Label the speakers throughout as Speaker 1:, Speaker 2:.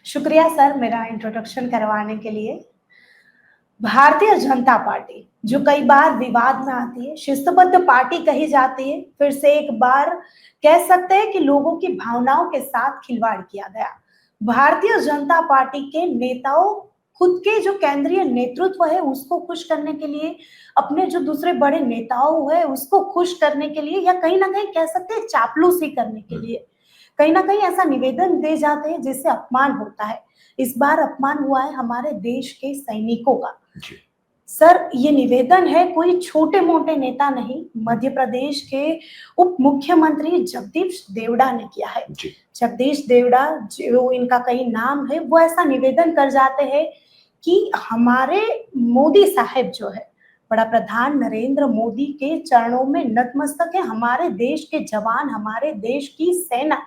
Speaker 1: शुक्रिया सर मेरा इंट्रोडक्शन करवाने के लिए। भारतीय जनता पार्टी जो कई बार विवाद में आती है, शिस्तबद्ध पार्टी कही जाती है, फिर से एक बार कह सकते हैं कि लोगों की भावनाओं के साथ खिलवाड़ किया गया। भारतीय जनता पार्टी के नेताओं खुद के जो केंद्रीय नेतृत्व है उसको खुश करने के लिए, अपने जो दूसरे बड़े नेताओं है उसको खुश करने के लिए या कहीं ना कहीं कह सकते हैं चापलूसी करने के लिए कहीं ना कहीं ऐसा निवेदन दे जाते हैं जिससे अपमान होता है। इस बार अपमान हुआ है हमारे देश के सैनिकों का।
Speaker 2: जी।
Speaker 1: सर ये निवेदन है कोई छोटे मोटे नेता नहीं, मध्य प्रदेश के उप मुख्यमंत्री जगदीश देवड़ा ने किया है।
Speaker 2: जी।
Speaker 1: जगदीश देवड़ा जो इनका कई नाम है वो ऐसा निवेदन कर जाते हैं कि हमारे मोदी साहब जो है बड़ा प्रधान नरेंद्र मोदी के चरणों में नतमस्तक है, हमारे देश के जवान, हमारे देश की सेना।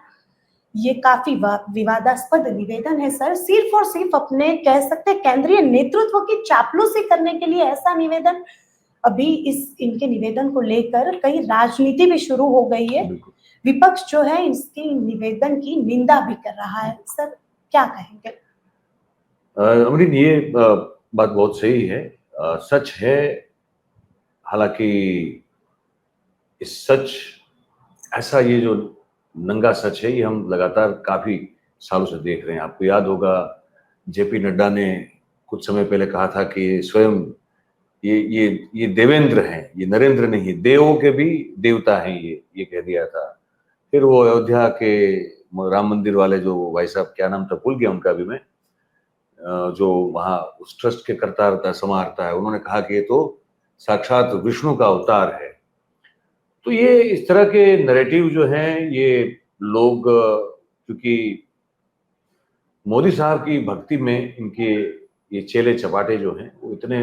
Speaker 1: ये काफी विवादास्पद निवेदन है सर, सिर्फ और सिर्फ अपने कह सकते हैं केंद्रीय नेतृत्व की चापलूसी करने के लिए ऐसा निवेदन। अभी इस इनके निवेदन को लेकर कई राजनीति भी शुरू हो गई है। विपक्ष जो है इसके निवेदन की निंदा भी कर रहा है। सर क्या कहेंगे?
Speaker 2: अमरीन, ये बात बहुत सही है, सच है। हालांकि इस सच ऐसा ये जो नंगा सच है ये हम लगातार काफी सालों से देख रहे हैं। आपको याद होगा जेपी नड्डा ने कुछ समय पहले कहा था कि स्वयं ये देवेंद्र हैं, ये नरेंद्र नहीं, देवों के भी देवता हैं, ये कह दिया था। फिर वो अयोध्या के राम मंदिर वाले जो भाई साहब, क्या नाम था, भूल गया उनका भी मैं, जो वहाँ उस ट्रस्ट के करता समाहर्ता है, उन्होंने कहा कि ये तो साक्षात विष्णु का अवतार है। तो ये इस तरह के नैरेटिव जो हैं ये लोग, क्योंकि मोदी साहब की भक्ति में इनके ये चेले चपाटे जो हैं वो इतने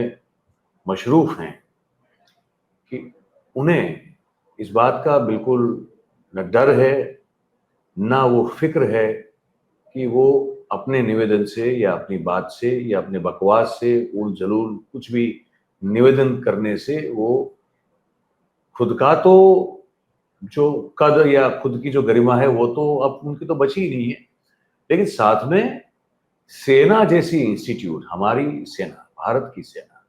Speaker 2: मशरूफ हैं कि उन्हें इस बात का बिल्कुल न डर है ना वो फिक्र है कि वो अपने निवेदन से या अपनी बात से या अपने बकवास से उल जलूल कुछ भी निवेदन करने से वो खुद का तो जो कद या खुद की जो गरिमा है वो तो अब उनकी तो बची ही नहीं है, लेकिन साथ में सेना जैसी इंस्टीट्यूट, हमारी सेना, भारत की सेना,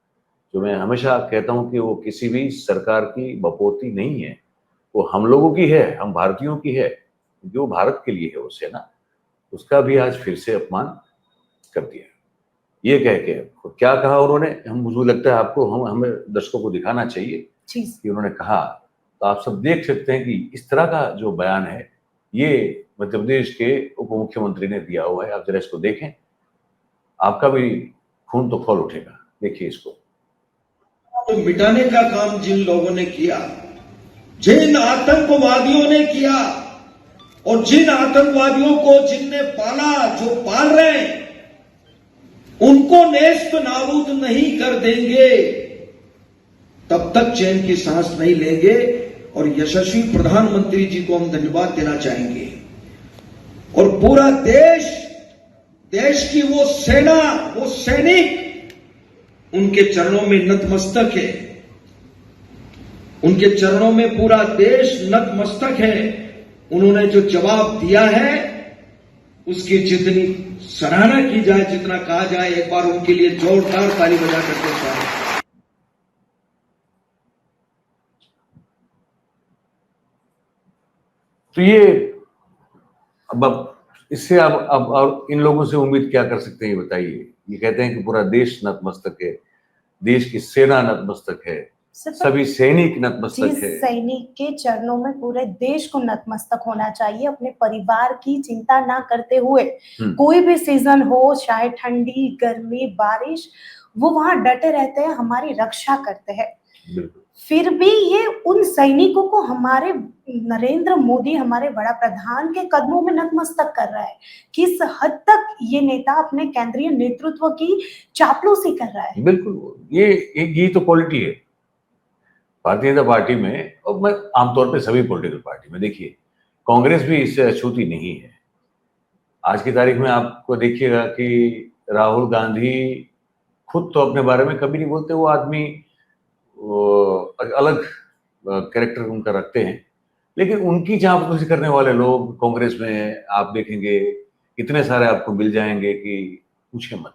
Speaker 2: जो मैं हमेशा कहता हूं कि वो किसी भी सरकार की बपोती नहीं है, वो हम लोगों की है, हम भारतीयों की है, जो भारत के लिए है वो सेना, उसका भी आज फिर से अपमान कर दिया। ये कह के क्या कहा उन्होंने, हम मुझे लगता है आपको हमें दर्शकों को दिखाना चाहिए कि उन्होंने कहा, तो आप सब देख सकते हैं कि इस तरह का जो बयान है ये मध्य प्रदेश के उप मुख्यमंत्री ने दिया हुआ है। आप जरा इसको देखें, आपका भी खून तो खौल उठेगा। देखिए इसको।
Speaker 3: तो मिटाने का काम जिन लोगों ने किया, जिन आतंकवादियों ने किया और जिन आतंकवादियों को जिनने पाला, जो पाल रहे हैं, उनको नेस्त नाबूद नहीं कर देंगे तब तक चैन की सांस नहीं लेंगे। और यशस्वी प्रधानमंत्री जी को हम धन्यवाद देना चाहेंगे और पूरा देश की वो सेना, वो सैनिक उनके चरणों में नतमस्तक है, उनके चरणों में पूरा देश नतमस्तक है। उन्होंने जो जवाब दिया है उसकी जितनी सराहना की जाए, जितना कहा जाए, एक बार उनके लिए जोरदार ताली बजा करके स्वागत।
Speaker 2: तो ये अब इससे अब इन लोगों से उम्मीद क्या कर सकते हैं, ये बताइए। ये कहते हैं कि पूरा देश नतमस्तक है, देश की सेना नतमस्तक है, सभी सैनिक नतमस्तक है।
Speaker 1: सैनिक के चरणों में पूरे देश को नतमस्तक होना चाहिए, अपने परिवार की चिंता ना करते हुए। कोई भी सीजन हो, चाहे ठंडी, गर्मी, बारिश, वो वहां डटे रहते हैं, हमारी रक्षा करते हैं। फिर भी ये उन सैनिकों को हमारे नरेंद्र मोदी, हमारे बड़ा प्रधान के कदमों में नतमस्तक कर रहा है। किस हद तक ये नेता अपने केंद्रीय नेतृत्व की चापलूसी कर रहा है।
Speaker 2: बिल्कुल, ये तो क्वालिटी है भारतीय जनता पार्टी में, और मैं आमतौर पे सभी पॉलिटिकल पार्टी में, देखिए कांग्रेस भी इससे अछूती नहीं है। आज की तारीख में आपको देखिएगा कि राहुल गांधी खुद तो अपने बारे में कभी नहीं बोलते, वो आदमी अलग कैरेक्टर उनका रखते हैं, लेकिन उनकी चापलूसी करने वाले लोग कांग्रेस में आप देखेंगे इतने सारे आपको मिल जाएंगे कि पूछे मत।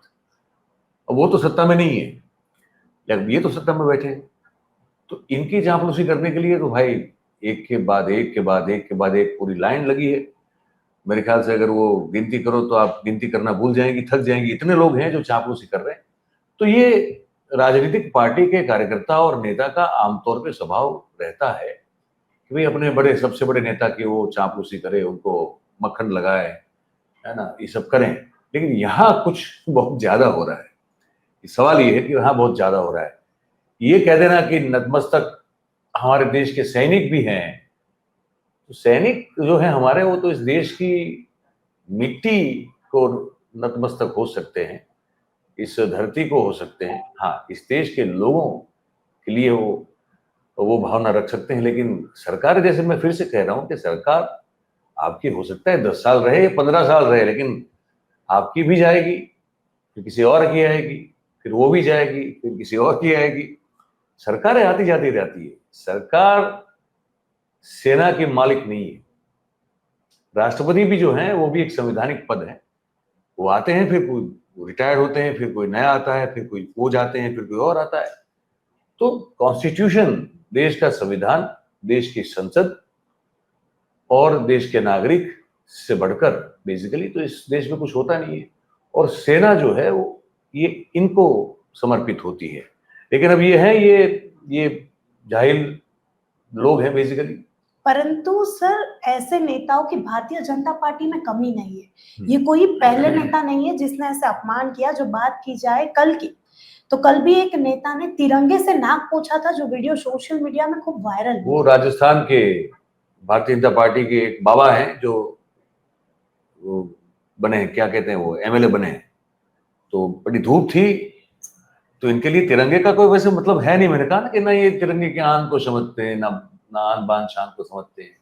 Speaker 2: अब वो तो सत्ता में नहीं है, या ये तो सत्ता में बैठे हैं, तो इनकी चापलूसी करने के लिए तो भाई एक के बाद एक के बाद एक के बाद एक पूरी लाइन लगी है। मेरे ख्याल से अगर वो गिनती करो तो आप गिनती करना भूल जाएंगी, थक जाएंगी, इतने लोग हैं जो चापलूसी कर रहे हैं। तो ये राजनीतिक पार्टी के कार्यकर्ता और नेता का आमतौर पे स्वभाव रहता है कि भाई अपने बड़े सबसे बड़े नेता की वो चापलूसी करे, उनको मक्खन लगाए, है ना, ये सब करें। लेकिन यहाँ कुछ बहुत ज्यादा हो रहा है। सवाल ये है कि यहाँ बहुत ज्यादा हो रहा है। ये कह देना कि नतमस्तक हमारे देश के सैनिक भी हैं, तो सैनिक जो है हमारे, वो तो इस देश की मिट्टी को नतमस्तक हो सकते हैं, इस धरती को हो सकते हैं, हाँ इस देश के लोगों के लिए वो भावना रख सकते हैं। लेकिन सरकार, जैसे मैं फिर से कह रहा हूं कि सरकार आपकी हो सकता है 10 साल रहे, 15 साल रहे, लेकिन आपकी भी जाएगी, फिर किसी और की आएगी, फिर वो भी जाएगी, फिर किसी और की आएगी। सरकारें आती जाती रहती है। सरकार सेना के मालिक नहीं है। राष्ट्रपति भी जो है वो भी एक संवैधानिक पद है। वो आते हैं, फिर कोई रिटायर्ड होते हैं, फिर कोई नया आता है, फिर कोई वो जाते हैं, फिर कोई और आता है। तो कॉन्स्टिट्यूशन, देश का संविधान, देश की संसद और देश के नागरिक से बढ़कर बेसिकली तो इस देश में कुछ होता नहीं है। और सेना जो है वो ये इनको समर्पित होती है। लेकिन अब ये है, ये जाहिल लोग हैं बेसिकली।
Speaker 1: परंतु सर, ऐसे नेताओं की भारतीय जनता पार्टी में कमी नहीं है। ये कोई पहले नेता नहीं है जिसने ऐसे अपमान किया। जो बात की जाए कल की, तो कल भी एक नेता ने तिरंगे से नाक पोंछा था, जो वीडियो सोशल मीडिया में खूब वायरल हुआ।
Speaker 2: वो राजस्थान के भारतीय जनता पार्टी के एक बाबा हैं जो वो बने हैं, क्या कहते हैं, वो एमएलए बने हैं। तो बड़ी धूप थी, तो इनके लिए तिरंगे का कोई वैसे मतलब है नहीं। मैंने कहा ना कि ना ये तिरंगे के आन को समझते हैं, ना आन बान शान को समझते हैं।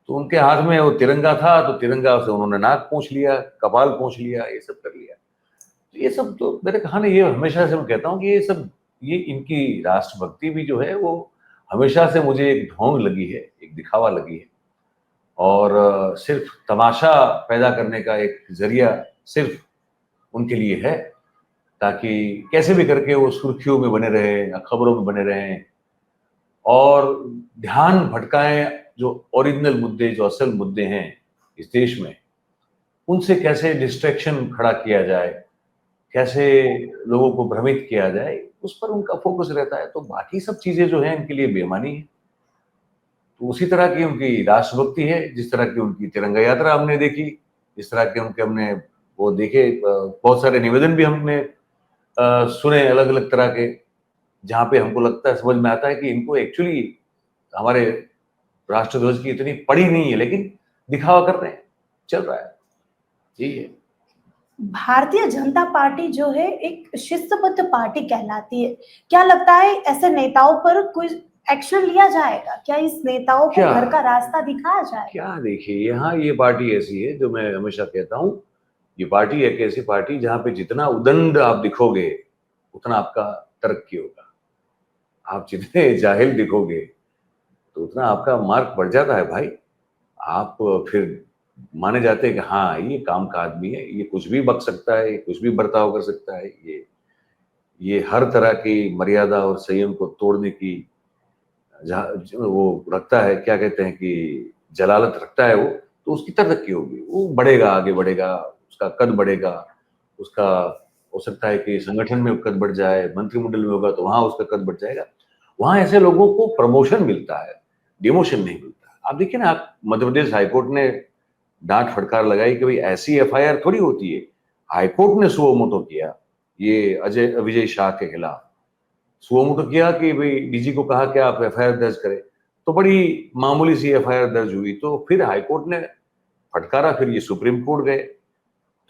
Speaker 2: तो उनके हाथ में वो तिरंगा था, तो तिरंगा से उन्होंने नाक पोंछ लिया, कपाल पोंछ लिया, ये सब कर लिया। तो ये सब तो मेरे कहानी, ये हमेशा से मैं कहता हूँ कि ये सब, ये इनकी राष्ट्रभक्ति भी जो है वो हमेशा से मुझे एक ढोंग लगी है, एक दिखावा लगी है, और सिर्फ तमाशा पैदा करने का एक जरिया सिर्फ उनके लिए है, ताकि कैसे भी करके वो सुर्खियों में बने रहे, खबरों में बने रहें और ध्यान भटकाएं जो ओरिजिनल मुद्दे, जो असल मुद्दे हैं इस देश में, उनसे कैसे डिस्ट्रैक्शन खड़ा किया जाए, कैसे लोगों को भ्रमित किया जाए, उस पर उनका फोकस रहता है। तो बाकी सब चीजें जो हैं इनके लिए बेमानी है। तो उसी तरह की उनकी राष्ट्रभक्ति है, जिस तरह की उनकी तिरंगा यात्रा हमने देखी, जिस तरह के उनके हमने वो देखे, बहुत सारे निवेदन भी हमने सुने अलग अलग तरह के, जहाँ पे हमको लगता है, समझ में आता है कि इनको एक्चुअली हमारे राष्ट्रध्वज की इतनी पड़ी नहीं है, लेकिन दिखावा कर रहे हैं, चल रहा है। यही है।
Speaker 1: भारतीय जनता पार्टी जो है एक शिस्तबद्ध पार्टी कहलाती है। क्या लगता है ऐसे नेताओं पर कोई एक्शन लिया जाएगा? क्या इस नेताओं को घर का रास्ता दिखाया जाएगा?
Speaker 2: क्या देखिए, यहाँ ये पार्टी ऐसी है, जो मैं हमेशा कहता हूँ, ये पार्टी एक ऐसी पार्टी जहाँ पे जितना उदंड आप दिखोगे उतना आपका तरक्की होगा। आप जितने जाहिल दिखोगे तो उतना आपका मार्क बढ़ जाता है भाई। आप फिर माने जाते हैं कि हाँ ये काम का आदमी है, ये कुछ भी बक सकता है, ये कुछ भी बर्ताव कर सकता है, ये हर तरह की मर्यादा और संयम को तोड़ने की वो रखता है, क्या कहते हैं कि जलालत रखता है वो, तो उसकी तरक्की होगी, वो बढ़ेगा, आगे बढ़ेगा, उसका कद बढ़ेगा, उसका हो सकता है कि संगठन में कद बढ़ जाए, मंत्रिमंडल में होगा तो वहां उसका कद बढ़ जाएगा। वहां ऐसे लोगों को प्रमोशन मिलता है, डिमोशन नहीं मिलता। आप देखिए ना, आप मध्य प्रदेश हाईकोर्ट ने डांट फटकार लगाई कि भाई ऐसी एफआईआर थोड़ी होती है। हाईकोर्ट ने सुओ मोटो किया ये विजय शाह के खिलाफ, सुओ मोटो किया कि भाई डीजी को कहा कि आप एफआईआर दर्ज करें, तो बड़ी मामूली सी एफआईआर दर्ज हुई, तो फिर हाईकोर्ट ने फटकारा, फिर ये सुप्रीम कोर्ट गए।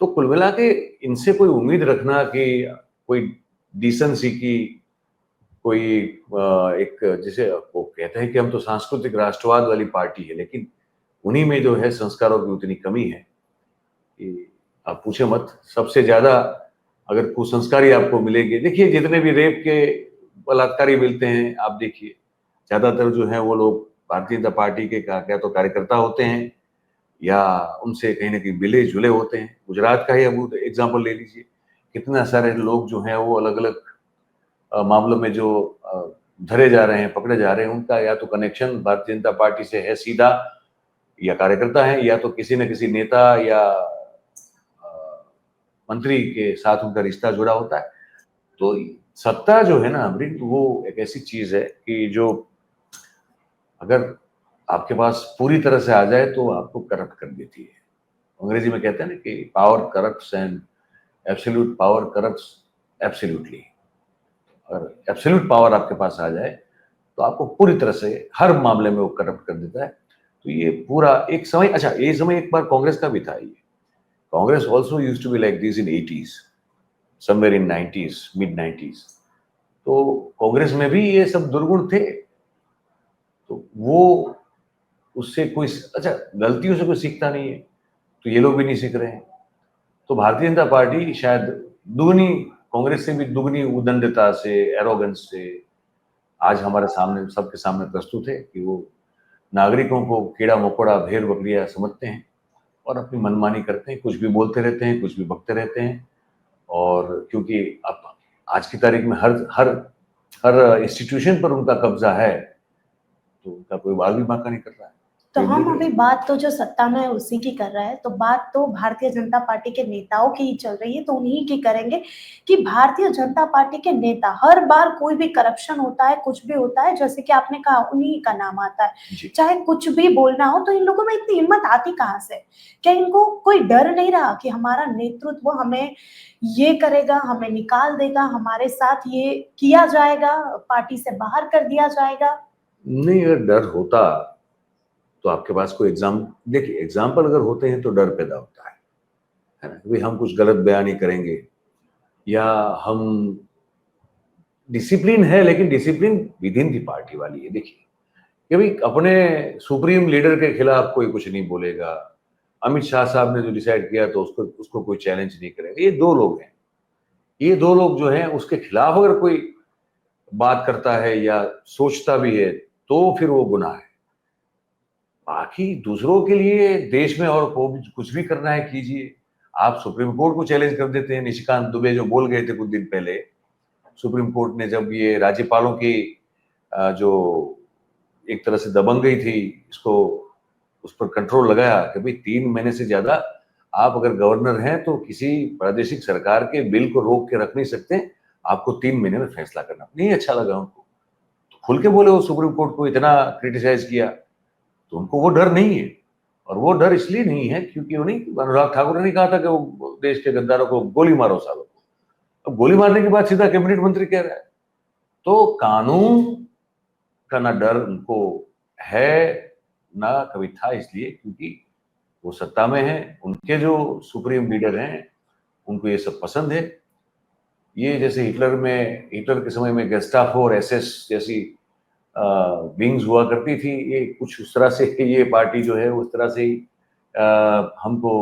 Speaker 2: तो कुल मिला के इनसे कोई उम्मीद रखना कि कोई डिसेंसी की, कोई एक, जिसे वो कहते हैं कि हम तो सांस्कृतिक राष्ट्रवाद वाली पार्टी है, लेकिन उन्हीं में जो है संस्कारों की उतनी कमी है कि आप पूछे मत। सबसे ज्यादा अगर कुसंस्कारी आपको मिलेंगे, देखिए जितने भी रेप के बलात्कारी मिलते हैं, आप देखिए ज्यादातर जो है वो लोग भारतीय जनता पार्टी के क्या तो कार्यकर्ता होते हैं, या उनसे कहीं ना कहीं मिले जुले होते हैं। गुजरात का ही अब एग्जाम्पल ले लीजिए, कितना सारे लोग जो हैं वो अलग अलग मामलों में जो धरे जा रहे हैं, पकड़े जा रहे हैं, उनका या तो कनेक्शन भारतीय जनता पार्टी से है सीधा, या कार्यकर्ता है, या तो किसी न किसी नेता या मंत्री के साथ उनका रिश्ता जुड़ा होता है। तो सत्ता जो है ना अमरीन, वो एक ऐसी चीज है कि जो अगर आपके पास पूरी तरह से आ जाए तो आपको करप्ट कर देती है। अंग्रेजी में कहते हैं ना कि power corrupts and absolute power corrupts absolutely. अगर एब्सोल्यूट पावर आपके पास आ जाए तो आपको पूरी तरह से हर मामले में वो करप्ट कर देता है। तो ये पूरा एक समय, अच्छा ये समय एक बार कांग्रेस का भी था। ये Congress also used to be like this in 80s, somewhere in 90s, mid 90s। तो कांग्रेस में भी ये सब दुर्गुण थे। तो वो उससे कोई, अच्छा गलतियों से कोई सीखता नहीं है, तो ये लोग भी नहीं सीख रहे हैं। तो भारतीय जनता पार्टी शायद दुगनी, कांग्रेस से भी दुगनी उदंडता से, एरोगेंस से आज हमारे सामने, सबके सामने प्रस्तुत है कि वो नागरिकों को कीड़ा मकोड़ा, भेड़ बकरियां समझते हैं और अपनी मनमानी करते हैं, कुछ भी बोलते रहते हैं, कुछ भी बकते रहते हैं। और क्योंकि अब आज की तारीख में हर हर हर इंस्टीट्यूशन पर उनका कब्जा है, तो उनका कोई बाल भी बांका नहीं कर रहा है।
Speaker 1: तो
Speaker 2: कोई
Speaker 1: हम
Speaker 2: मिल
Speaker 1: अभी
Speaker 2: रही है।
Speaker 1: बात तो जो सत्ता में है उसी की कर रहे हैं, तो बात तो भारतीय जनता पार्टी के नेताओं की ही चल रही है, तो उन्हीं की करेंगे कि भारतीय जनता पार्टी के नेता हर बार कोई भी करप्शन होता है, कुछ भी होता है, जैसे कि आपने कहा उन्हीं का नाम आता है।
Speaker 2: जी।
Speaker 1: चाहे कुछ भी बोलना हो, तो इन लोगों में इतनी हिम्मत आती कहाँ से? क्या इनको कोई डर नहीं रहा कि हमारा नेतृत्व हमें ये करेगा, हमें निकाल देगा, हमारे साथ ये किया जाएगा, पार्टी से बाहर कर दिया जाएगा?
Speaker 2: नहीं, अगर डर होता तो आपके पास कोई देखिए एग्जाम्पल अगर होते हैं तो डर पैदा होता है ना, भाई हम कुछ गलत बयानी करेंगे, या हम, डिसिप्लिन है लेकिन discipline with in the party वाली है। देखिए कि भाई अपने सुप्रीम लीडर के खिलाफ कोई कुछ नहीं बोलेगा, अमित शाह साहब ने जो डिसाइड किया तो उसको उसको कोई चैलेंज नहीं करेगा। ये दो लोग हैं, ये दो लोग जो हैं उसके खिलाफ अगर कोई बात करता है या सोचता भी है तो फिर वो गुनाह है। बाकी दूसरों के लिए देश में और को कुछ भी करना है कीजिए। आप सुप्रीम कोर्ट को चैलेंज कर देते हैं, निशिकांत दुबे जो बोल गए थे कुछ दिन पहले, सुप्रीम कोर्ट ने जब ये राज्यपालों की जो एक तरह से दबंगई थी, इसको उस पर कंट्रोल लगाया कि भाई 3 महीने से ज्यादा आप अगर गवर्नर हैं तो किसी प्रादेशिक सरकार के बिल को रोक के रख नहीं सकते, आपको 3 महीने में फैसला करना। नहीं अच्छा लगा उनको, तो खुल के बोले, वो सुप्रीम कोर्ट को इतना क्रिटिसाइज किया, तो उनको वो डर नहीं है। और वो डर इसलिए नहीं है क्योंकि उन्हें अनुराग ठाकुर ने कहा था कि वो देश के गद्दारों को गोली मारो सालों को। अब गोली मारने के बाद सीधा कैबिनेट मंत्री कह रहा है। तो कानून का ना डर उनको है, ना कभी था, इसलिए क्योंकि वो सत्ता में है, उनके जो सुप्रीम लीडर हैं उनको ये सब पसंद है। ये जैसे हिटलर के समय में गेस्टापो और एसएस जैसी विंग्स हुआ करती थी, ये कुछ उस तरह से ये पार्टी जो है उस तरह से ही हमको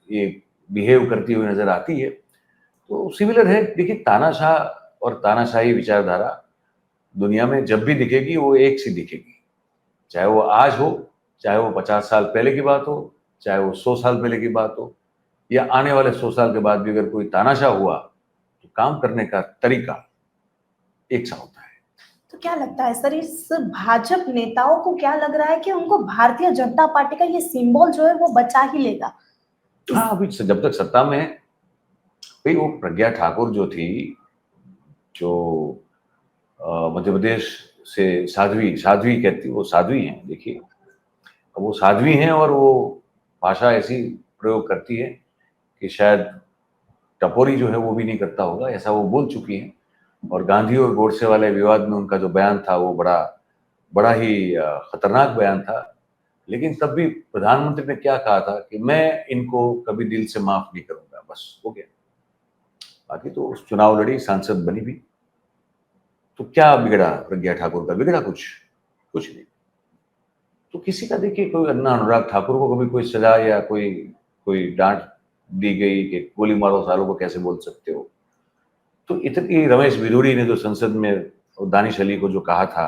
Speaker 2: ये बिहेव करती हुई नजर आती है। तो सिमिलर है। देखिए तानाशाह और तानाशाही विचारधारा दुनिया में जब भी दिखेगी वो एक सी दिखेगी, चाहे वो आज हो, चाहे वो 50 साल पहले की बात हो, चाहे वो 100 साल पहले की बात हो, या आने वाले 100 साल के बाद भी अगर कोई तानाशाह हुआ तो काम करने का तरीका एक सा होता है।
Speaker 1: तो क्या लगता है सर, इस भाजपा नेताओं को क्या लग रहा है कि उनको भारतीय जनता पार्टी का ये सिंबल जो है वो बचा ही लेगा?
Speaker 2: हाँ, अभी जब तक सत्ता में है, भाई वो प्रज्ञा ठाकुर जो थी, जो मध्य प्रदेश से साध्वी कहती, वो साध्वी हैं। देखिए अब वो साध्वी हैं और वो भाषा ऐसी प्रयोग करती है कि शायद टपोरी जो है वो भी नहीं करता होगा, ऐसा वो बोल चुकी हैं। और गांधी और गोडसे वाले विवाद में उनका जो बयान था वो बड़ा ही खतरनाक बयान था। लेकिन तब भी प्रधानमंत्री ने क्या कहा था कि मैं इनको कभी दिल से माफ नहीं करूंगा, बस हो गया। बाकी तो उस चुनाव लड़ी, सांसद बनी भी, तो क्या बिगड़ा प्रज्ञा ठाकुर का? बिगड़ा कुछ नहीं। तो किसी का देखिए, कोई अन्ना अनुराग ठाकुर को कभी कोई सजा या कोई डांट दी गई कि गोली मारो सालों को कैसे बोल सकते हो? तो इतनी रमेश बिधूड़ी ने जो संसद में दानिश अली को जो कहा था,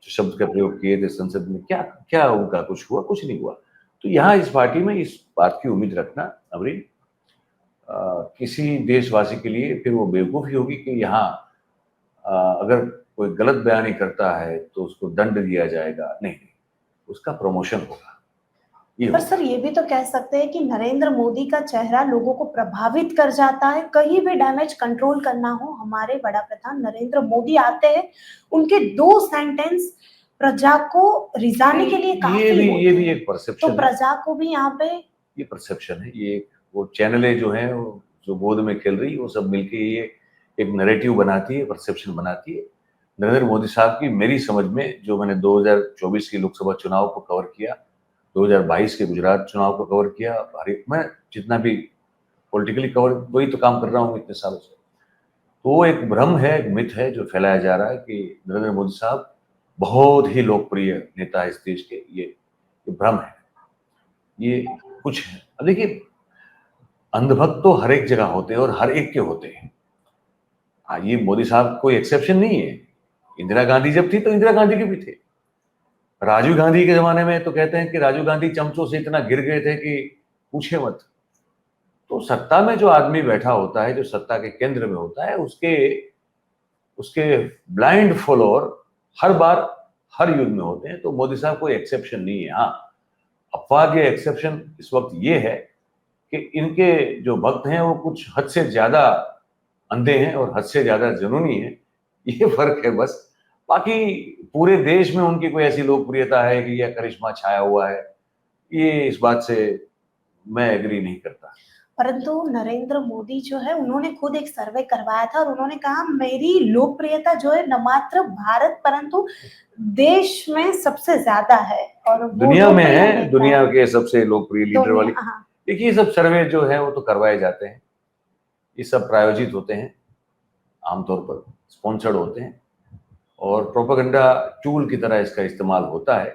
Speaker 2: जो शब्द का प्रयोग किए थे संसद में, क्या क्या उनका कुछ हुआ? कुछ नहीं हुआ। तो यहाँ इस पार्टी में इस बात की उम्मीद रखना अमरीन, किसी देशवासी के लिए फिर वो बेवकूफ़ी होगी कि यहाँ अगर कोई गलत बयानी करता है तो उसको दंड दिया जाएगा, नहीं, उसका प्रमोशन होगा, ये
Speaker 1: पर
Speaker 2: होगा।
Speaker 1: सर ये भी तो कह सकते हैं कि नरेंद्र मोदी का चेहरा लोगों को प्रभावित कर जाता है। कहीं भी डैमेज कंट्रोल करना हो, हमारे बड़ा प्रधान नरेंद्र मोदी आते हैं, उनके 2 सेंटेंस प्रजा को रिझाने के लिए काफी
Speaker 2: ये
Speaker 1: होते
Speaker 2: भी
Speaker 1: हैं।
Speaker 2: एक
Speaker 1: तो
Speaker 2: परसेप्शन है,
Speaker 1: प्रजा को भी यहाँ पे
Speaker 2: ये परसेप्शन है, ये वो चैनलें जो हैं वो जो गोद में खेल रही है वो सब मिलके ये एक नैरेटिव बनाती है, परसेप्शन बनाती है। नरेंद्र मोदी साहब की मेरी समझ में, जो मैंने 2024 की लोकसभा चुनाव को कवर किया, 2022 के गुजरात चुनाव को कवर किया, मैं जितना भी पॉलिटिकली कवर वही तो काम कर रहा हूँ इतने सालों से। तो वो एक भ्रम है, एक मिथ है जो फैलाया जा रहा है कि नरेंद्र मोदी साहब बहुत ही लोकप्रिय नेता है इस देश के, ये भ्रम है, ये कुछ है। अब देखिए, अंधभक्त तो हर एक जगह होते हैं और हर एक के होते हैं। ये मोदी साहब कोई एक्सेप्शन नहीं है। इंदिरा गांधी जब थी तो इंदिरा गांधी के भी थे। राजीव गांधी के जमाने में तो कहते हैं कि राजीव गांधी चमचों से इतना गिर गए थे कि पूछे मत। तो सत्ता में जो आदमी बैठा होता है, जो सत्ता के केंद्र में होता है, उसके उसके ब्लाइंड फॉलोअर हर बार हर युद्ध में होते हैं। तो मोदी साहब कोई एक्सेप्शन नहीं है। हाँ, अपवाद या एक्सेप्शन इस वक्त ये है कि इनके जो भक्त हैं वो कुछ हद से ज्यादा अंधे हैं और हद से ज्यादा जुनूनी है, ये फर्क है बस। बाकी पूरे देश में उनकी कोई ऐसी लोकप्रियता है कि यह करिश्मा छाया हुआ है, ये इस बात से मैं एग्री नहीं करता।
Speaker 1: परंतु नरेंद्र मोदी जो है उन्होंने खुद एक सर्वे करवाया था और उन्होंने कहा मेरी लोकप्रियता जो है न मात्र भारत परंतु देश में सबसे ज्यादा है और वो
Speaker 2: दुनिया में
Speaker 1: लोकप्रिय
Speaker 2: है,
Speaker 1: नेता
Speaker 2: दुनिया के सबसे लोकप्रिय लीडर वाली।
Speaker 1: दुनिया हाँ
Speaker 2: देखिए, ये सब सर्वे जो है वो तो करवाए जाते हैं, ये सब प्रायोजित होते हैं, आमतौर पर स्पॉन्सर्ड होते हैं और प्रोपेगेंडा टूल की तरह इसका इस्तेमाल होता है।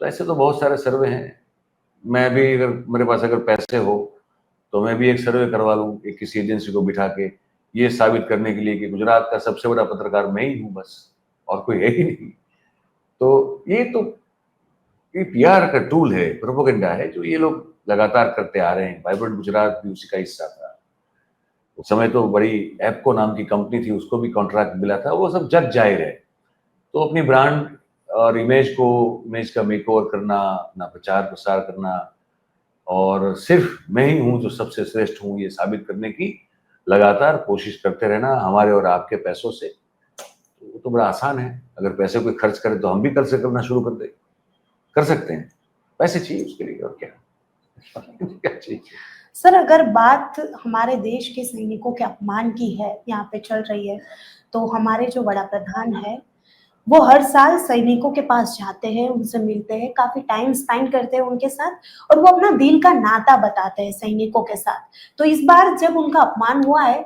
Speaker 2: तो ऐसे तो बहुत सारे सर्वे हैं। मैं भी, अगर मेरे पास अगर पैसे हो तो मैं भी एक सर्वे करवा लूँ, एक किसी एजेंसी को बिठा के, ये साबित करने के लिए कि गुजरात का सबसे बड़ा पत्रकार मैं ही हूँ बस, और कोई है ही नहीं। तो ये पीआर का टूल है, प्रोपेगेंडा है, जो ये लोग लगातार करते आ रहे हैं। वाइब्रेंट गुजरात भी उसी का हिस्सा था। उस समय तो बड़ी एप्को नाम की कंपनी थी, उसको भी कॉन्ट्रैक्ट मिला था। वो सब जग जाहिर है। तो अपनी ब्रांड और इमेज का मेकओवर करना, अपना प्रचार प्रसार करना, और सिर्फ मैं ही हूँ जो सबसे श्रेष्ठ हूँ, ये साबित करने की लगातार कोशिश करते रहना हमारे और आपके पैसों से। तो वो तो बड़ा आसान है। अगर पैसे कोई खर्च करे तो हम भी कल से करना शुरू कर सकते हैं। पैसे चाहिए उसके लिए, और क्या चाहिए।
Speaker 1: सर अगर बात हमारे देश के सैनिकों के अपमान की है यहाँ पे चल रही है तो हमारे जो बड़ा प्रधान है वो हर साल सैनिकों के पास जाते हैं, उनसे मिलते हैं, काफी टाइम स्पेंड करते हैं उनके साथ और वो अपना दिल का नाता बताते हैं सैनिकों के साथ। तो इस बार जब उनका अपमान हुआ है,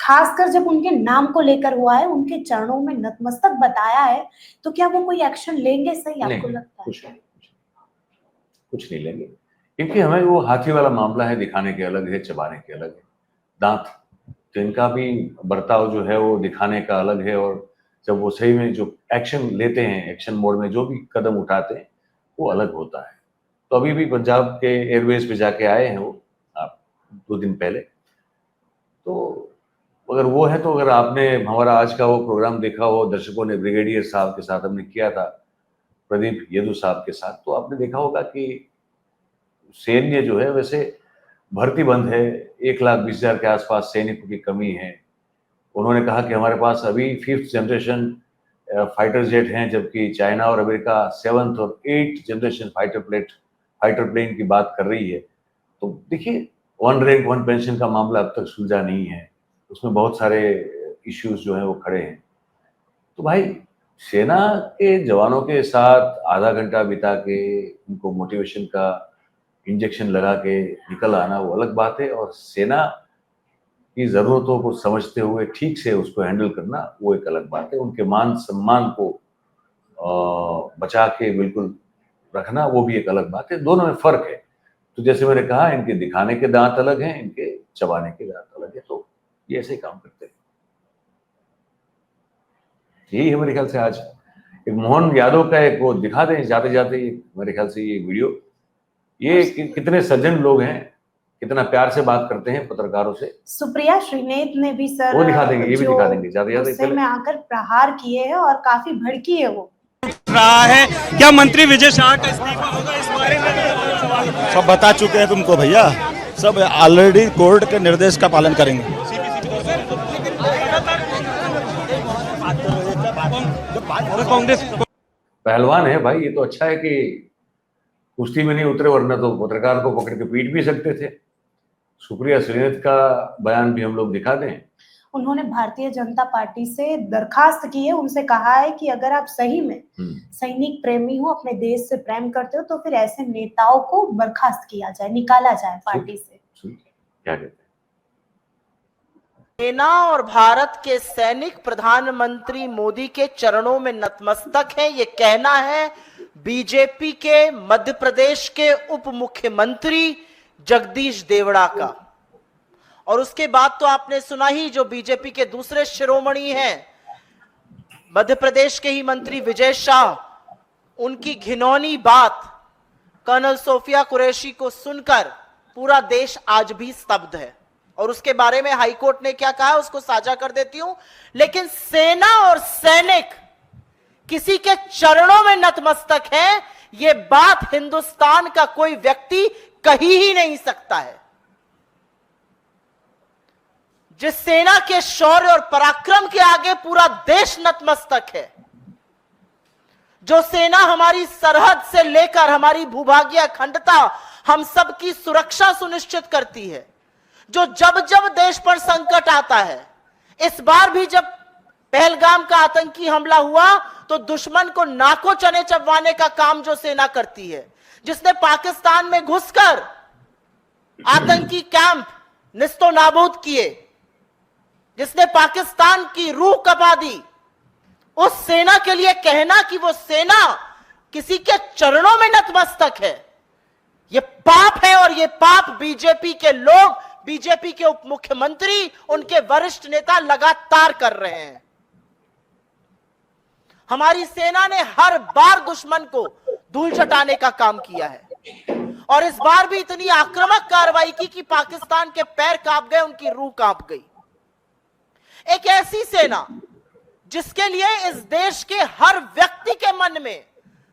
Speaker 1: खासकर जब उनके नाम को लेकर हुआ है, उनके चरणों में नतमस्तक बताया है, तो क्या वो कोई एक्शन लेंगे? सही आपको
Speaker 2: नहीं,
Speaker 1: लगता है?
Speaker 2: कुछ नहीं लेंगे, क्योंकि हमें वो हाथी वाला मामला है, दिखाने के अलग है, चबाने के अलग है। दांत तो इनका भी बर्ताव जो है वो दिखाने का अलग है, और जब वो सही में जो एक्शन लेते हैं, एक्शन मोड में जो भी कदम उठाते हैं, वो अलग होता है। तो अभी भी पंजाब के एयरवेज पे जाके आए हैं वो, आप 2 दिन पहले। तो अगर वो है, तो अगर आपने हमारा आज का वो प्रोग्राम देखा हो, दर्शकों ने ब्रिगेडियर साहब के साथ हमने किया था, प्रदीप यदु साहब के साथ, तो आपने देखा होगा कि सैन्य जो है, वैसे भर्ती बंद है, 1,20,000 के आसपास सैनिकों की कमी है। उन्होंने कहा कि हमारे पास अभी 5th जनरेशन फाइटर जेट हैं, जबकि चाइना और अमेरिका 7th और 8th जनरेशन फाइटर प्लेन की बात कर रही है। तो देखिए, 1 रैंक 1 पेंशन का मामला अब तक सुलझा नहीं है, उसमें बहुत सारे इश्यूज जो हैं वो खड़े हैं। तो भाई, सेना के जवानों के साथ आधा घंटा बिता के उनको मोटिवेशन का इंजेक्शन लगा के निकल आना वो अलग बात है, और सेना की ज़रूरतों को समझते हुए ठीक से उसको हैंडल करना वो एक अलग बात है। उनके मान सम्मान को बचा के बिल्कुल रखना वो भी एक अलग बात है। दोनों में फ़र्क है। तो जैसे मैंने कहा, इनके दिखाने के दांत अलग हैं, इनके चबाने के दांत अलग है। तो ये ऐसे काम करते हैं। यही है मेरे ख्याल से। आज एक मोहन यादव का एक वो दिखा दें जाते जाते, मेरे ख्याल से ये वीडियो ये कितने सज्जन लोग हैं, कितना प्यार से बात करते हैं पत्रकारों से।
Speaker 1: सुप्रिया श्रीनेत ने भी सर
Speaker 2: वो दिखा देंगे, ये भी
Speaker 1: जो
Speaker 2: दिखा देंगे, ज्यादा
Speaker 1: गुस्से में आकर प्रहार किए हैं और काफी भड़की है वो।
Speaker 4: रहा है क्या मंत्री विजय शाह का इस्तीफा होगा, इस बारे में
Speaker 5: सब बता चुके हैं तुमको भैया, सब ऑलरेडी कोर्ट के निर्देश का पालन करेंगे।
Speaker 4: कांग्रेस
Speaker 2: पहलवान है भाई, ये तो अच्छा है कि कुश्ती में नहीं उतरे, वरना तो पत्रकार को पकड़ के पीट भी सकते थे। सुप्रिया श्रीनेत का बयान भी हम लोग दिखा दें।
Speaker 1: उन्होंने भारतीय जनता पार्टी से दरखास्त की है, उनसे कहा है कि अगर आप सही में सैनिक प्रेमी हो, अपने देश से प्रेम करते हो, तो फिर ऐसे नेताओं को बर्खास्त किया जाए, निकाला जाए पार्टी से।
Speaker 2: क्या कहते हैं?
Speaker 6: सेना और भारत के सैनिक प्रधानमंत्री मोदी के चरणों में नतमस्तक हैं, ये कहना है बीजेपी के मध्य प्रदेश के उप मुख्यमंत्री जगदीश देवड़ा का। और उसके बाद तो आपने सुना ही, जो बीजेपी के दूसरे शिरोमणि हैं, मध्य प्रदेश के ही मंत्री विजय शाह, उनकी घिनौनी बात कर्नल सोफिया कुरैशी को सुनकर पूरा देश आज भी स्तब्ध है। और उसके बारे में हाईकोर्ट ने क्या कहा, उसको साझा कर देती हूं। लेकिन सेना और सैनिक किसी के चरणों में नतमस्तक है, यह बात हिंदुस्तान का कोई व्यक्ति कही ही नहीं सकता है। जिस सेना के शौर्य और पराक्रम के आगे पूरा देश नतमस्तक है, जो सेना हमारी सरहद से लेकर हमारी भूभागीय अखंडता, हम सबकी सुरक्षा सुनिश्चित करती है, जो जब जब देश पर संकट आता है, इस बार भी जब पहलगाम का आतंकी हमला हुआ तो दुश्मन को नाकों चने चबवाने का काम जो सेना करती है, जिसने पाकिस्तान में घुसकर आतंकी कैंप निस्तो नाबूद किए, जिसने पाकिस्तान की रूह कपा दी, उस सेना के लिए कहना कि वो सेना किसी के चरणों में नतमस्तक है, ये पाप है। और ये पाप बीजेपी के लोग, बीजेपी के उप मुख्यमंत्री, उनके वरिष्ठ नेता लगातार कर रहे हैं। हमारी सेना ने हर बार दुश्मन को धूल चटाने का काम किया है, और इस बार भी इतनी आक्रामक कार्रवाई की कि पाकिस्तान के पैर कांप गए, उनकी रूह कांप गई। एक ऐसी सेना जिसके लिए इस देश के हर व्यक्ति के मन में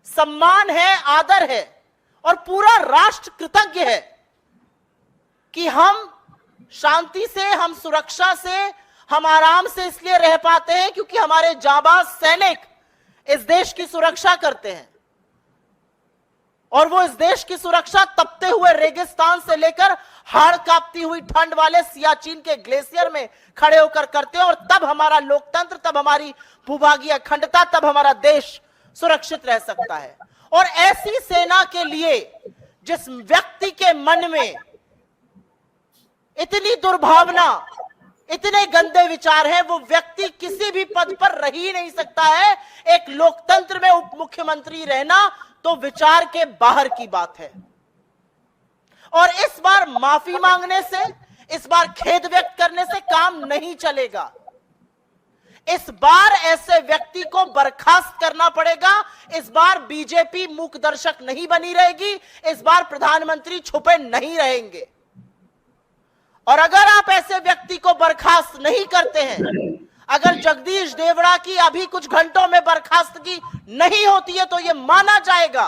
Speaker 6: सम्मान है, आदर है, और पूरा राष्ट्र कृतज्ञ है कि हम शांति से, हम सुरक्षा से, हम आराम से इसलिए रह पाते हैं क्योंकि हमारे जाबाज सैनिक इस देश की सुरक्षा करते हैं। और वो इस देश की सुरक्षा तपते हुए रेगिस्तान से लेकर हाड़ कांपती हुई ठंड वाले सियाचिन के ग्लेशियर में खड़े होकर करते हैं। और तब हमारा लोकतंत्र, तब हमारी भूभागीय अखंडता, तब हमारा देश सुरक्षित रह सकता है। और ऐसी सेना के लिए जिस व्यक्ति के मन में इतनी दुर्भावना, इतने गंदे विचार हैं, वो व्यक्ति किसी भी पद पर रह ही नहीं सकता है। एक लोकतंत्र में उप मुख्यमंत्री रहना तो विचार के बाहर की बात है। और इस बार माफी मांगने से, इस बार खेद व्यक्त करने से काम नहीं चलेगा। इस बार ऐसे व्यक्ति को बर्खास्त करना पड़ेगा। इस बार बीजेपी मूक दर्शक नहीं बनी रहेगी। इस बार प्रधानमंत्री छुपे नहीं रहेंगे। और अगर आप ऐसे व्यक्ति को बर्खास्त नहीं करते हैं, अगर जगदीश देवड़ा की अभी कुछ घंटों में बर्खास्तगी नहीं होती है, तो यह माना जाएगा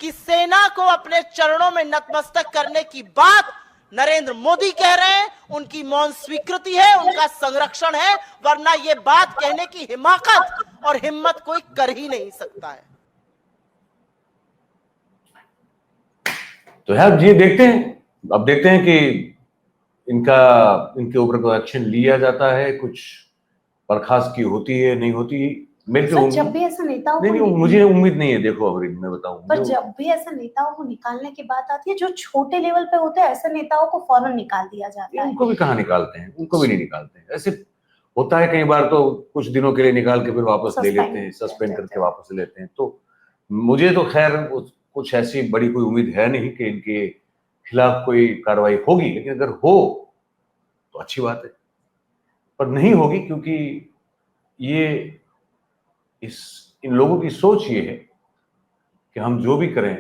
Speaker 6: कि सेना को अपने चरणों में नतमस्तक करने की बात नरेंद्र मोदी कह रहे हैं, उनकी मौन स्वीकृति है, उनका संरक्षण है, वरना यह बात कहने की हिमाकत और हिम्मत कोई कर ही नहीं सकता है।
Speaker 2: तो है, ये देखते हैं, अब देखते हैं कि इनके ऊपर कोई एक्शन लिया जाता है, कुछ बर्खास्त की होती है, नहीं होती।
Speaker 1: जब भी ऐसा नेताओं को
Speaker 2: नहीं, मुझे उम्मीद नहीं है। देखो अभी मैं बताऊं,
Speaker 1: पर जब भी ऐसे नेताओं को निकालने की बात आती है, जो छोटे लेवल पे होते हैं, ऐसे नेताओं को फौरन निकाल दिया जाता है।
Speaker 2: उनको भी कहाँ निकालते हैं, उनको भी नहीं निकालते हैं। ऐसे होता है कई बार, तो कुछ दिनों के लिए निकाल के फिर वापस ले लेते हैं, सस्पेंड करके वापस ले लेते हैं। तो मुझे तो खैर कुछ ऐसी बड़ी कोई उम्मीद है नहीं कि इनके खिलाफ कोई कार्रवाई होगी, लेकिन अगर हो तो अच्छी बात है, पर नहीं होगी, क्योंकि ये इन लोगों की सोच ये है कि हम जो भी करें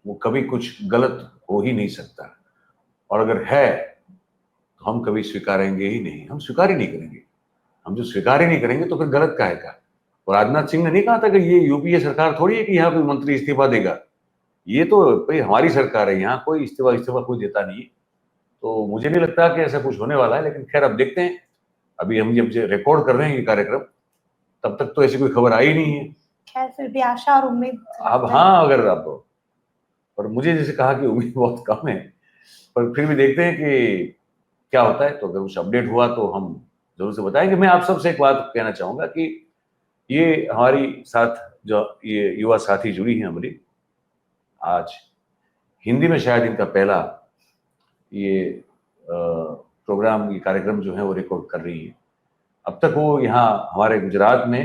Speaker 2: वो कभी कुछ गलत हो ही नहीं सकता, और अगर है तो हम कभी स्वीकारेंगे ही नहीं, हम स्वीकार ही नहीं करेंगे। हम जो स्वीकार ही नहीं करेंगे तो फिर गलत काहे का। और राजनाथ सिंह ने नहीं कहा था कि ये यूपीए सरकार थोड़ी है कि यहाँ कोई मंत्री इस्तीफा देगा, ये तो भाई हमारी सरकार है, यहाँ कोई इस्तीफा कोई देता नहीं है। तो मुझे नहीं लगता कि ऐसा कुछ होने वाला है, लेकिन खैर अब देखते हैं। अभी हम जब रिकॉर्ड कर रहे हैं ये कार्यक्रम, तब तक तो ऐसी कोई खबर आई नहीं है।
Speaker 1: खैर फिर भी आशा और उम्मीद
Speaker 2: अब हाँ, अगर अब, पर मुझे जैसे कहा कि उम्मीद बहुत कम है, पर फिर भी देखते हैं कि क्या होता है। तो अगर कुछ अपडेट हुआ तो हम जरूर से बताएंगे। मैं आप सबसे एक बात कहना चाहूंगा कि ये हमारी साथ जो ये युवा साथी जुड़ी हैं हमारी, आज हिंदी में शायद इनका पहला ये प्रोग्राम, ये कार्यक्रम जो है वो रिकॉर्ड कर रही है। अब तक वो यहाँ हमारे गुजरात में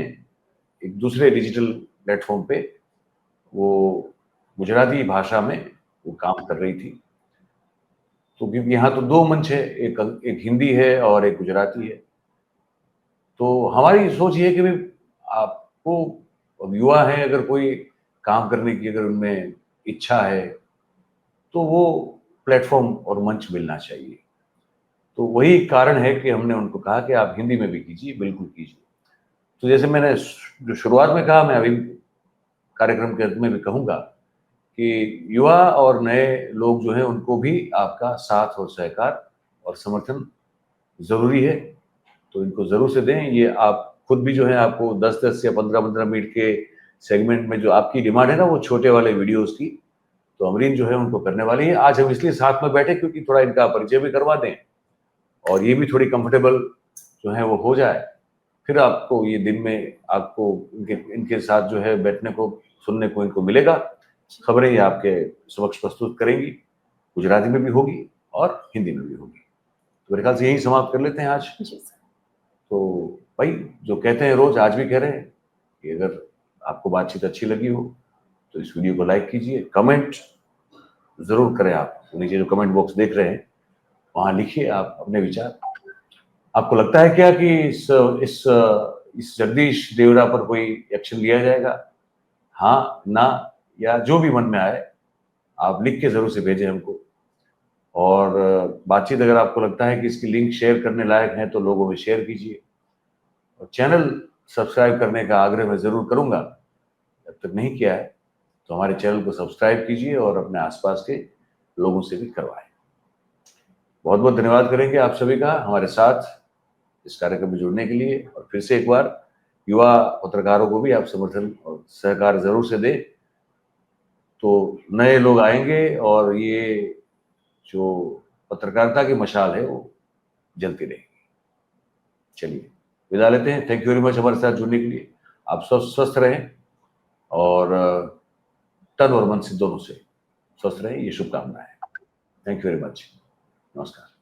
Speaker 2: एक दूसरे डिजिटल प्लेटफॉर्म पे वो गुजराती भाषा में वो काम कर रही थी। तो क्योंकि यहाँ तो दो मंच है, एक हिंदी है और एक गुजराती है। तो हमारी सोच ये है कि भाई आपको युवा है, अगर कोई काम करने की अगर उनमें इच्छा है तो वो प्लेटफॉर्म और मंच मिलना चाहिए। तो वही कारण है कि हमने उनको कहा कि आप हिंदी में भी कीजिए, बिल्कुल कीजिए। तो जैसे मैंने जो शुरुआत में कहा, मैं अभी कार्यक्रम के अंत में भी कहूँगा कि युवा और नए लोग जो हैं उनको भी आपका साथ और सहकार और समर्थन ज़रूरी है। तो इनको ज़रूर से दें। ये आप खुद भी जो है आपको 10-10 या 15-15 मिनट के सेगमेंट में जो आपकी डिमांड है ना वो छोटे वाले वीडियोस की, तो अमरीन जो है उनको करने वाली है। आज हम इसलिए साथ में बैठे क्योंकि थोड़ा इनका परिचय भी करवा दें और ये भी थोड़ी कंफर्टेबल जो है वो हो जाए। फिर आपको ये दिन में आपको इनके साथ जो है बैठने को, सुनने को इनको मिलेगा। खबरें ये आपके समक्ष प्रस्तुत करेंगी, गुजराती में भी होगी और हिंदी में भी होगी। तो मेरे ख्याल से यही समाप्त कर लेते हैं आज। तो भाई जो कहते हैं रोज, आज भी कह रहे हैं कि अगर आपको बातचीत अच्छी लगी हो तो इस वीडियो को लाइक कीजिए, कमेंट जरूर करें। आप नीचे जो कमेंट बॉक्स देख रहे हैं वहां लिखिए आप अपने विचार। आपको लगता है क्या कि इस जगदीश देवड़ा पर कोई एक्शन लिया जाएगा? हाँ, ना, या जो भी मन में आए आप लिख के जरूर से भेजें हमको। और बातचीत अगर आपको लगता है कि इसकी लिंक शेयर करने लायक है तो लोगों में शेयर कीजिए। और चैनल सब्सक्राइब करने का आग्रह मैं जरूर करूंगा, जब तक नहीं किया है तो हमारे चैनल को सब्सक्राइब कीजिए और अपने आसपास के लोगों से भी करवाएं। बहुत बहुत धन्यवाद करेंगे आप सभी का हमारे साथ इस कार्यक्रम में जुड़ने के लिए। और फिर से एक बार युवा पत्रकारों को भी आप समर्थन और सहकार जरूर से दें, तो नए लोग आएंगे और ये जो पत्रकारिता की मशाल है वो जलती रहेगी। चलिए विदा लेते हैं। थैंक यू वेरी मच हमारे साथ जुड़ने के लिए। आप सब स्वस्थ रहें और तन और मन से दोनों से स्वस्थ रहें, ये शुभकामनाएं। Thank you very much. नमस्कार।